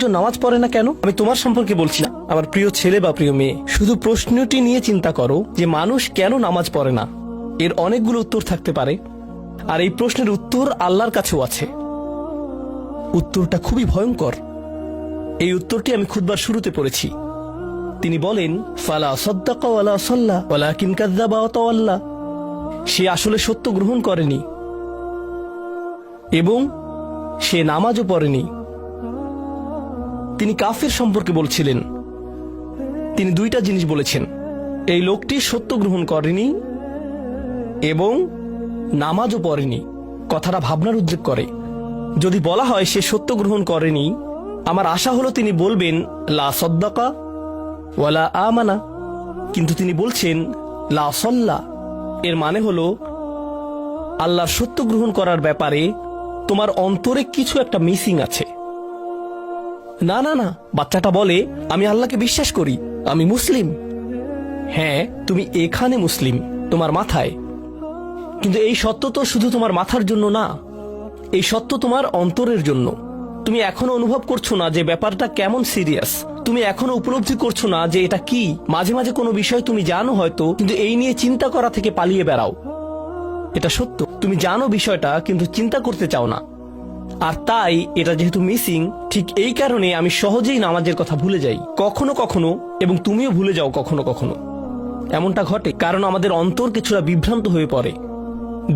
লোকজন নামাজ পড়ে না কেন? আমি তোমার সম্পর্কে বলছি না, আমার প্রিয় ছেলে বা প্রিয় মেয়ে। শুধু প্রশ্নটি নিয়ে চিন্তা করো যে মানুষ কেন নামাজ পড়ে না। এর অনেকগুলো উত্তর থাকতে পারে, আর এই প্রশ্নের উত্তর আল্লাহর কাছেও আছে। উত্তরটা খুবই ভয়ঙ্কর। এই উত্তরটি আমি খুতবার শুরুতে পড়েছি। তিনি বলেন, ফালা সাদ্দাকা ওয়ালা সাল্লা ওয়ালাকিন কাযযাবা ওয়া তাওয়াল্লা। সে আসলে সত্য গ্রহণ করেনি এবং সে নামাজও পড়েনি। তিনি কাফের সম্পর্কে বলছিলেন। তিনি দুইটা জিনিস বলেছেন, এই লোকটি সত্য গ্রহণ করেনি এবং নামাজও পড়েনি। কথাটা ভাবনার উদ্রেক করে। যদি বলা হয় সে সত্য গ্রহণ করেনি, আমার আশা হলো তিনি বলবেন লা সাদ্দাকা ওয়ালা আমানা, কিন্তু তিনি বলছেন লা সাল্লা। এর মানে হলো আল্লাহর সত্য গ্রহণ করার ব্যাপারে তোমার অন্তরে কিছু একটা মিসিং আছে। না না না, বাচ্চাটা বলে আমি আল্লাহকে বিশ্বাস করি, আমি মুসলিম। হ্যাঁ, তুমি এখানে মুসলিম, তোমার মাথায়। কিন্তু এই সত্য তো শুধু তোমার মাথার জন্য না, এই সত্য তোমার অন্তরের জন্য। তুমি এখনো অনুভব করছো না যে ব্যাপারটা কেমন সিরিয়াস। তুমি এখনো উপলব্ধি করছো না যে এটা কি। মাঝে মাঝে কোনো বিষয় তুমি জানো হয়তো, কিন্তু এই নিয়ে চিন্তা করা থেকে পালিয়ে বেড়াও। এটা সত্য, তুমি জানো বিষয়টা কিন্তু চিন্তা করতে চাও না। আর তাই এটা যেহেতু মিসিং, ঠিক এই কারণে আমি সহজেই নামাজের কথা ভুলে যাই কখনো কখনো, এবং তুমিও ভুলে যাও কখনো কখনো। এমনটা ঘটে কারণ আমাদের অন্তর কিছুটা বিভ্রান্ত হয়ে পড়ে।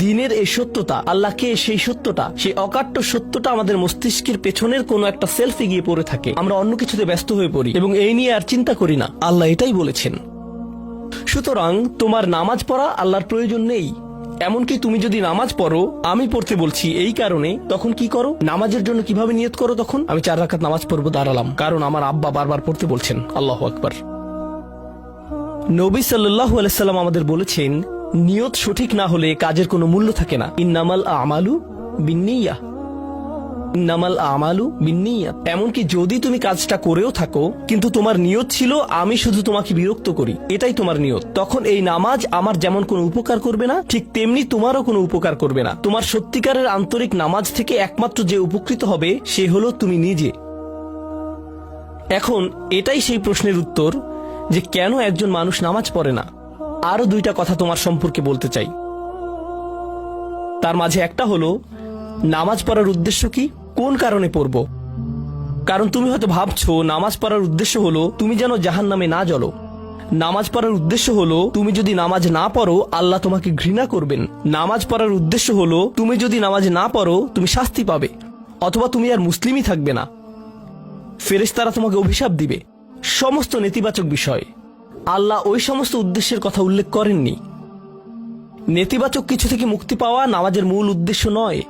দিনের এই সত্যতা, আল্লাহকে সেই সত্যটা, সেই অকাট্য সত্যটা আমাদের মস্তিষ্কের পেছনের কোনো একটা সেলফে গিয়ে পড়ে থাকে। আমরা অন্য কিছুতে ব্যস্ত হয়ে পড়ি এবং এই নিয়ে আর চিন্তা করি না। আল্লাহ এটাই বলেছেন। সুতরাং তোমার নামাজ পড়া আল্লাহর প্রয়োজন নেই। এমনকি তুমি যদি নামাজ পড়ো, আমি পড়তে বলছি এই কারণে, তখন কি করো? নামাজের জন্য কিভাবে নিয়ত করো? তখন আমি 4 রাকাত নামাজ পড়বো, দাঁড়ালাম, কারণ আমার আব্বা বারবার পড়তে বলছেন। আল্লাহু আকবার। নবী সাল্লাল্লাহু আলাইহি সাল্লাম আমাদের বলেছেন, নিয়ত সঠিক না হলে কাজের কোনো মূল্য থাকে না। ইন্নামাল আমালু বিন্নিয়াহ, ইন্নামাল আমালু বিন্নিয়াত। এমনকি যদি তুমি কাজটা করেও থাকো কিন্তু তোমার নিয়ত ছিল আমি শুধু তোমাকে বিরক্ত করি, এটাই তোমার নিয়ত, তখন এই নামাজ আমার যেমন কোনো উপকার করবে না, ঠিক তেমনি তোমারও কোনো উপকার করবে না। তোমার সত্যিকারের আন্তরিক নামাজ থেকে একমাত্র যে উপকৃত হবে সে হলো তুমি নিজে। এখন এটাই সেই প্রশ্নের উত্তর যে কেন একজন মানুষ নামাজ পড়ে না। আরো 2টা কথা তোমার সম্পর্কে বলতে চাই। তার মাঝে একটা হলো নামাজ পড়ার উদ্দেশ্য কি, কোন কারণে পড়ব। কারণ তুমি হয়তো ভাবছো নামাজ পড়ার উদ্দেশ্য হলো তুমি যেন জাহান্নামে না জ্বলো। নামাজ পড়ার উদ্দেশ্য হলো তুমি যদি নামাজ না পড়ো আল্লাহ তোমাকে ঘৃণা করবেন। নামাজ পড়ার উদ্দেশ্য হলো তুমি যদি নামাজ না পড়ো তুমি শাস্তি পাবে, অথবা তুমি আর মুসলিমই থাকবে না, ফেরেশতারা তোমাকে অভিশাপ দিবে। সমস্ত নেতিবাচক বিষয়। আল্লাহ ওই সমস্ত উদ্দেশ্যের কথা উল্লেখ করেননি। নেতিবাচক কিছু থেকে মুক্তি পাওয়া নামাজের মূল উদ্দেশ্য নয়।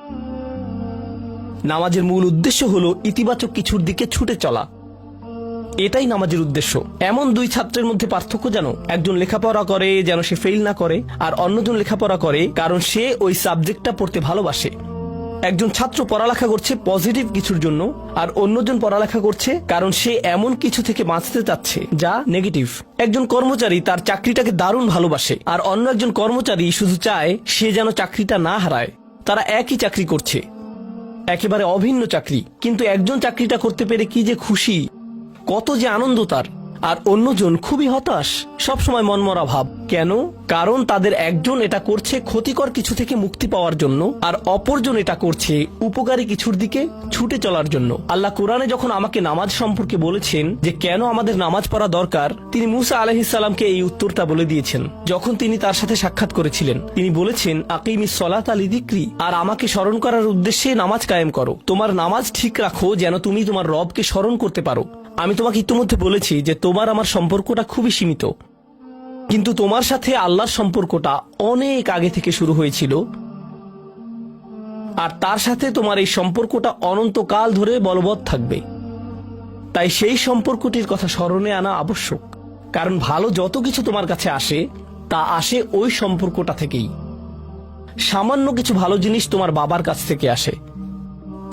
নামাজের মূল উদ্দেশ্য হলো ইতিবাচক কিছুর দিকে ছুটে চলা, এটাই নামাজের উদ্দেশ্য। এমন 2 ছাত্রের মধ্যে পার্থক্য যেন একজন লেখাপড়া করে যেন সে ফেল না করে, আর অন্যজন লেখাপড়া করে কারণ সে ওই সাবজেক্টটা পড়তে ভালোবাসে। একজন ছাত্র পড়ালেখা করছে পজিটিভ কিছুর জন্য, আর অন্যজন পড়ালেখা করছে কারণ সে এমন কিছু থেকে বাঁচতে চাচ্ছে যা নেগেটিভ। একজন কর্মচারী তার চাকরিটাকে দারুণ ভালোবাসে, আর অন্য একজন কর্মচারী শুধু চায় সে যেন চাকরিটা না হারায়। তারা একই চাকরি করছে, একেবারে অভিন্ন চাকরি, কিন্তু একজন চাকরিটা করতে পেরে কি যে খুশি, কত যে আনন্দ তার, আর অন্যজন খুবই হতাশ, সবসময় মনমরা ভাব। কেন? কারণ তাদের একজন এটা করছে ক্ষতিকর কিছু থেকে মুক্তি পাওয়ার জন্য, আর অপরজন এটা করছে উপকারী কিছুর দিকে ছুটে চলার জন্য। আল্লাহ কোরআনে যখন আমাকে নামাজ সম্পর্কে বলেছেন যে কেন আমাদের নামাজ পড়া দরকার, তিনি মুসা আলাইহিস সালামকে এই উত্তরটা বলে দিয়েছেন। যখন তিনি তার সাথে সাক্ষাৎ করেছিলেন তিনি বলেছেন, আকিমিস সলাতা লিযিকরি, আর আমাকে স্মরণ করার উদ্দেশ্যে নামাজ কায়েম করো। তোমার নামাজ ঠিক রাখো যেন তুমি তোমার রবকে স্মরণ করতে পারো। আমি তোমাকে ইতিমধ্যে বলেছি যে তোমার আমার সম্পর্কটা খুবই সীমিত, কিন্তু তোমার সাথে আল্লাহর সম্পর্কটা অনেক আগে থেকে শুরু হয়েছিল, আর তার সাথে তোমার এই সম্পর্কটা অনন্তকাল ধরে বলবৎ থাকবে। তাই সেই সম্পর্কটির কথা স্মরণে আনা আবশ্যক, কারণ ভালো যত কিছু তোমার কাছে আসে তা আসে ওই সম্পর্কটা থেকেই। সামান্য কিছু ভালো জিনিস তোমার বাবার কাছ থেকে আসে,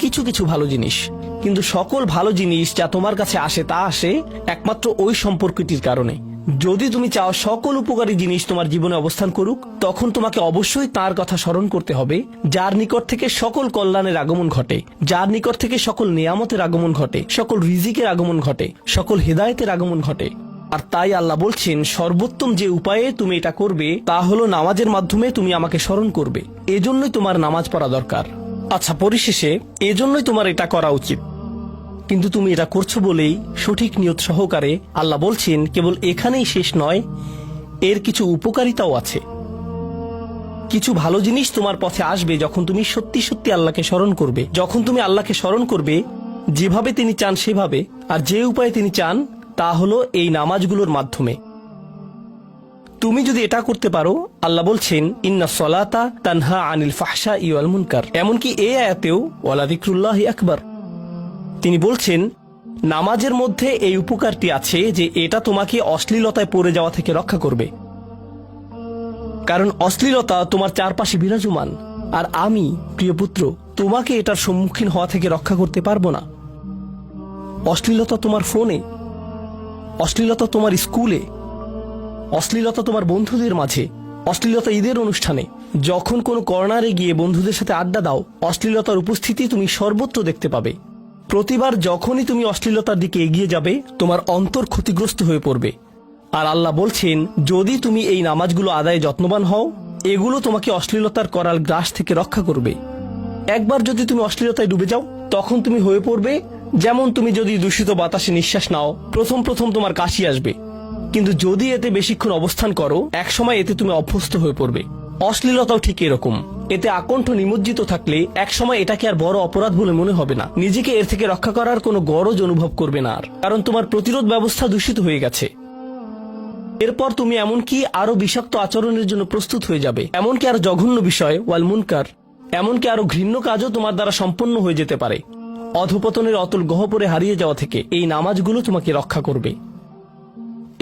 কিছু কিছু ভালো জিনিস, কিন্তু সকল ভালো জিনিস যা তোমার কাছে আসে তা আসে একমাত্র ওই সম্পর্কটির কারণে। যদি তুমি চাও সকল উপকারী জিনিস তোমার জীবনে অবস্থান করুক, তখন তোমাকে অবশ্যই তার কথা স্মরণ করতে হবে, যার নিকট থেকে সকল কল্যাণের আগমন ঘটে, যার নিকট থেকে সকল নিয়ামতের আগমন ঘটে, সকল রিজিকের আগমন ঘটে, সকল হেদায়েতের আগমন ঘটে। আর তাই আল্লাহ বলছেন, সর্বোত্তম যে উপায়ে তুমি এটা করবে তা হলো নামাজের মাধ্যমে তুমি আমাকে স্মরণ করবে। এজন্যই তোমার নামাজ পড়া দরকার। আচ্ছা, পরিশেষে এজন্যই তোমার এটা করা উচিত, কিন্তু তুমি এটা করছো বলেই সঠিক নিয়ত সহকারে আল্লাহ বলছেন কেবল এখানেই শেষ নয়, এর কিছু উপকারিতাও আছে। কিছু ভালো জিনিস তোমার পথে আসবে যখন তুমি সত্যি সত্যি আল্লাহকে স্মরণ করবে। যখন তুমি আল্লাহকে স্মরণ করবে যেভাবে তিনি চান সেভাবে, আর যে উপায়ে তিনি চান তা হলো এই নামাজগুলোর মাধ্যমে। তুমি যদি এটা করতে পারো, আল্লাহ বলছেন ইন্না সলাতা তানহা আনিল ফাহশাই ওয়াল মুনকার। এমনকি এই আয়াতেও ওয়ালা যিকরুল্লাহি আকবার, তিনি বলছেন নামাজের মধ্যে এই উপকারটি আছে যে এটা তোমাকে অশ্লীলতায় পড়ে যাওয়া থেকে রক্ষা করবে। কারণ অশ্লীলতা তোমার চারপাশে বিরাজমান, আর আমি প্রিয় পুত্র তোমাকে এটার সম্মুখীন হওয়া থেকে রক্ষা করতে পারবো না। অশ্লীলতা তোমার ফোনে, অশ্লীলতা তোমার স্কুলে, অশ্লীলতা তোমার বন্ধুদের মাঝে, অশ্লীলতা ঈদের অনুষ্ঠানে, যখন কোনো কর্নারে গিয়ে বন্ধুদের সাথে আড্ডা দাও, অশ্লীলতার উপস্থিতি তুমি সর্বত্র দেখতে পাবে। প্রতিবার যখনই তুমি অশ্লীলতার দিকে এগিয়ে যাবে, তোমার অন্তর ক্ষতিগ্রস্ত হয়ে পড়বে। আর আল্লাহ বলছেন যদি তুমি এই নামাজগুলো আদায়ে যত্নবান হও, এগুলো তোমাকে অশ্লীলতার করাল গ্রাস থেকে রক্ষা করবে। একবার যদি তুমি অশ্লীলতায় ডুবে যাও, তখন তুমি হয়ে পড়বে যেমন তুমি যদি দূষিত বাতাসে নিঃশ্বাস নাও, প্রথম প্রথম তোমার কাশি আসবে, কিন্তু যদি এতে বেশিক্ষণ অবস্থান করো, একসময় এতে তুমি অভ্যস্ত হয়ে পড়বে। অশ্লীলতাও ঠিক এরকম, এতে আকণ্ঠ নিমজ্জিত থাকলে একসময় এটাকে আর বড় অপরাধ বলে মনে হবে না, নিজেকে এর থেকে রক্ষা করার কোনো গরজ অনুভব করবে না আর, কারণ তোমার প্রতিরোধ ব্যবস্থা দূষিত হয়ে গেছে। এরপর তুমি এমনকি আরো বিষাক্ত আচরণের জন্য প্রস্তুত হয়ে যাবে, এমনকি আরো জঘন্য বিষয় ওয়াল মুনকার, এমনকি আরো ঘৃণ্য কাজও তোমার দ্বারা সম্পন্ন হয়ে যেতে পারে। অধপতনের অতল গহ্বরে হারিয়ে যাওয়া থেকে এই নামাজগুলো তোমাকে রক্ষা করবে।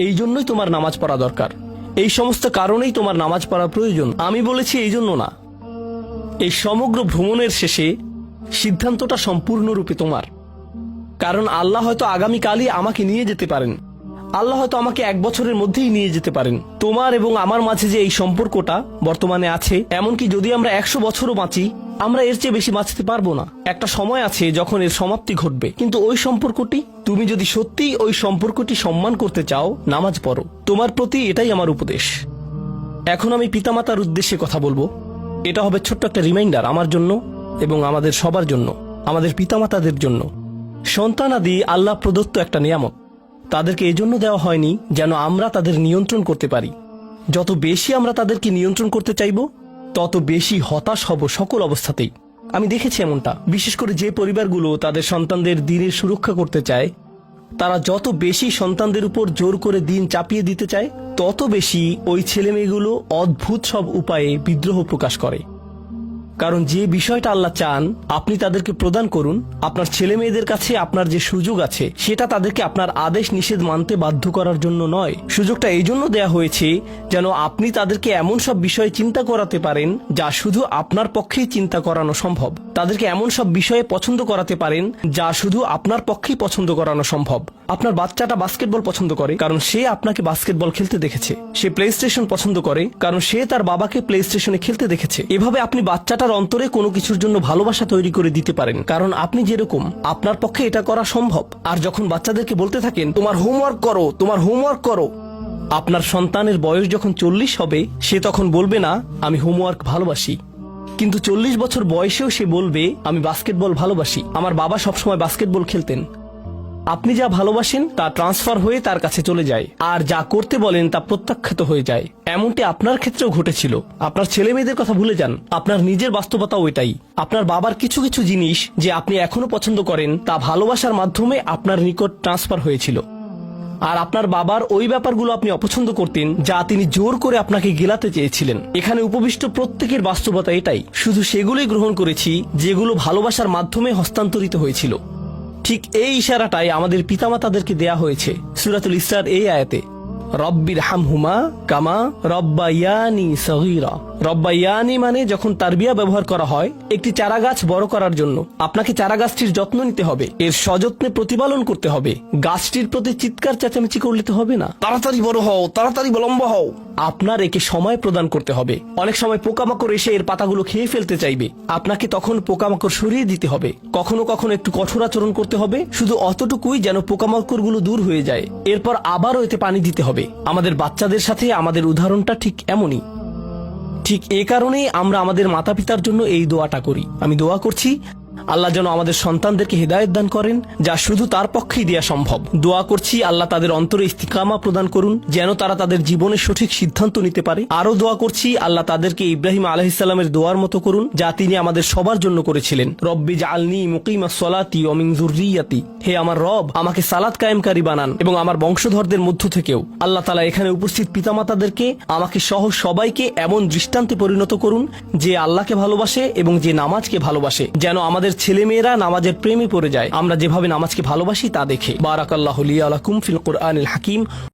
এই জন্যই তোমার নামাজ পড়া দরকার। এই সমস্ত কারণেই তোমার নামাজ পড়া প্রয়োজন। আমি বলেছি এই জন্য না। এই সমগ্র ভ্রমণের শেষে সিদ্ধান্তটা সম্পূর্ণরূপে তোমার। কারণ আল্লাহ হয়তো আগামীকালই আমাকে নিয়ে যেতে পারেন, আল্লাহ হয়তো আমাকে 1 বছরের মধ্যেই নিয়ে যেতে পারেন। তোমার এবং আমার মাঝে যে এই সম্পর্কটা বর্তমানে আছে, এমনকি যদি আমরা 100 বছরও বাঁচি, আমরা এর চেয়ে বেশি বাঁচতে পারবো না। একটা সময় আছে যখন এর সমাপ্তি ঘটবে, কিন্তু ওই সম্পর্কটি, তুমি যদি সত্যিই ওই সম্পর্কটি সম্মান করতে চাও, নামাজ পড়ো। তোমার প্রতি এটাই আমার উপদেশ। এখন আমি পিতামাতার উদ্দেশ্যে কথা বলবো। এটা হবে ছোট্ট একটা রিমাইন্ডার আমার জন্য এবং আমাদের সবার জন্য, আমাদের পিতামাতাদের জন্য। সন্তানাদি আল্লাহ প্রদত্ত একটা নিয়ামত। তাদেরকে এজন্য দেওয়া হয়নি যেন আমরা তাদের নিয়ন্ত্রণ করতে পারি। যত বেশি আমরা তাদেরকে নিয়ন্ত্রণ করতে চাইব, তত বেশি হতাশ হব সকল অবস্থাতেই। আমি দেখেছি এমনটা, বিশেষ করে যে পরিবারগুলো তাদের সন্তানদের দিনের সুরক্ষা করতে চায়, তারা যত বেশি সন্তানদের উপর জোর করে দিন চাপিয়ে দিতে চায়, তত বেশি ওই ছেলেমেয়েগুলো অদ্ভুত সব উপায়ে বিদ্রোহ প্রকাশ করে। কারণ যে বিষয়টা আল্লাহ চান আপনি তাদেরকে প্রদান করুন, আপনার ছেলে মেয়েদের কাছে আপনার যে সুযোগ আছে সেটা তাদেরকে আপনার আদেশ নিষেধ মানতে বাধ্য করার জন্য নয়। সুযোগটা এই জন্য দেয়া হয়েছে যেন আপনি তাদেরকে এমন সব বিষয়ে চিন্তা করাতে পারেন যা শুধু আপনার পক্ষেই চিন্তা করানো সম্ভব। তাদেরকে এমন সব বিষয়ে পছন্দ করাতে পারেন যা শুধু আপনার পক্ষেই পছন্দ করানো সম্ভব। আপনার বাচ্চাটা বাস্কেটবল পছন্দ করে কারণ সে আপনাকে বাস্কেটবল খেলতে দেখেছে। সে প্লে স্টেশন পছন্দ করে কারণ সে তার বাবাকে প্লে স্টেশনে খেলতে দেখেছে। এভাবে আপনি বাচ্চাটার অন্তরে কোনো কিছুর জন্য ভালোবাসা তৈরি করে দিতে পারেন, কারণ আপনি যেরকম আপনার পক্ষে এটা করা সম্ভব। আর যখন বাচ্চাদেরকে বলতে থাকেন তোমার হোমওয়ার্ক করো, তোমার হোমওয়ার্ক করো, আপনার সন্তানের বয়স যখন 40 হবে সে তখন বলবে না আমি হোমওয়ার্ক ভালোবাসি, কিন্তু 40 বছর বয়সেও সে বলবে আমি বাস্কেটবল ভালোবাসি, আমার বাবা সবসময় বাস্কেটবল খেলতেন। আপনি যা ভালোবাসেন তা ট্রান্সফার হয়ে তার কাছে চলে যায়, আর যা করতে বলেন তা প্রত্যাখ্যাত হয়ে যায়। এমনটি আপনার ক্ষেত্রেও ঘটেছিল। আপনার ছেলে মেয়েদের কথা ভুলে যান, আপনার নিজের বাস্তবতাও এটাই। আপনার বাবার কিছু কিছু জিনিস যে আপনি এখনো পছন্দ করেন তা ভালোবাসার মাধ্যমে আপনার নিকট ট্রান্সফার হয়েছিল, আর আপনার বাবার ওই ব্যাপারগুলো আপনি অপছন্দ করতেন যা তিনি জোর করে আপনাকে গেলাতে চেয়েছিলেন। এখানে উপবিষ্ট প্রত্যেকের বাস্তবতা এটাই, শুধু সেগুলোই গ্রহণ করেছি যেগুলো ভালোবাসার মাধ্যমে হস্তান্তরিত হয়েছিল। ঠিক এই ইশারাটাই আমাদের পিতামাতাদেরকে দেয়া হয়েছে সূরাতুল ইসরার এই আয়াতে, রব্বির হামহুমা কামা রব্বায়ানি সগীরা। রব্বাইয়ানি মানে যখন তারবিয়া ব্যবহার করা হয় একটি চারা গাছ বড় করার জন্য আপনাকে চারা গাছটির যত্ন নিতে হবে, এর সযত্নে প্রতিপালন করতে হবে। গাছটির প্রতি চিৎকার চেঁচামেচি করলে তো হবে না, তাড়াতাড়ি বড় হও, তাড়াতাড়ি লম্বা হও। আপনার একে সময় প্রদান করতে হবে। অনেক সময় পোকামাকড় এসে এর পাতাগুলো খেয়ে ফেলতে চাইবে, আপনাকে তখন পোকামাকড় সরিয়ে দিতে হবে। কখনো কখনো একটু কঠোর আচরণ করতে হবে, শুধু অতটুকুই যেন পোকামাকড়গুলো দূর হয়ে যায়। এরপর আবারও এতে পানি দিতে হবে। আমাদের বাচ্চাদের সাথে আমাদের উদাহরণটা ঠিক এমনই। ঠিক এ কারণেই আমরা আমাদের মাতা পিতার জন্য এই দোয়াটা করি। আমি দোয়া করছি আল্লাহ যেন আমাদের সন্তানদেরকে হেদায়েত দান করেন, যা শুধু তার পক্ষেই দেয়া সম্ভব। দোয়া করছি আল্লাহ তাদের অন্তরে ইস্তিকামা প্রদান করুন, যেন তারা তাদের জীবনের সঠিক সিদ্ধান্ত নিতে পারে। আরো দোয়া করছি আল্লাহ তাদেরকে ইব্রাহিম আলাইহিস সালামের দোয়ার মতো করুন, যা তিনি আমাদের সবার জন্য করেছিলেন। রব্বি জাআলনি মুকিমাস সলাতি ওয়া মিন যুররিয়াতি, হে আমার রব, আমাকে সালাত কায়েমকারী বানান এবং আমার বংশধরদের মধ্য থেকেও। আল্লাহ তাআলা এখানে উপস্থিত পিতামাতাদেরকে, আমাকে সহ সবাইকে এমন দৃষ্টান্তে পরিণত করুন যে আল্লাহকে ভালোবাসে এবং যে নামাজকে ভালোবাসে, যেন আমাদের ছেলেমেয়েরা নামাজের প্রেমে পড়ে যায় আমরা যেভাবে নামাজকে ভালোবাসি তা দেখে। বারাকাল্লাহু লি ওয়া লাকুম ফিল কুরআনিল হাকিম।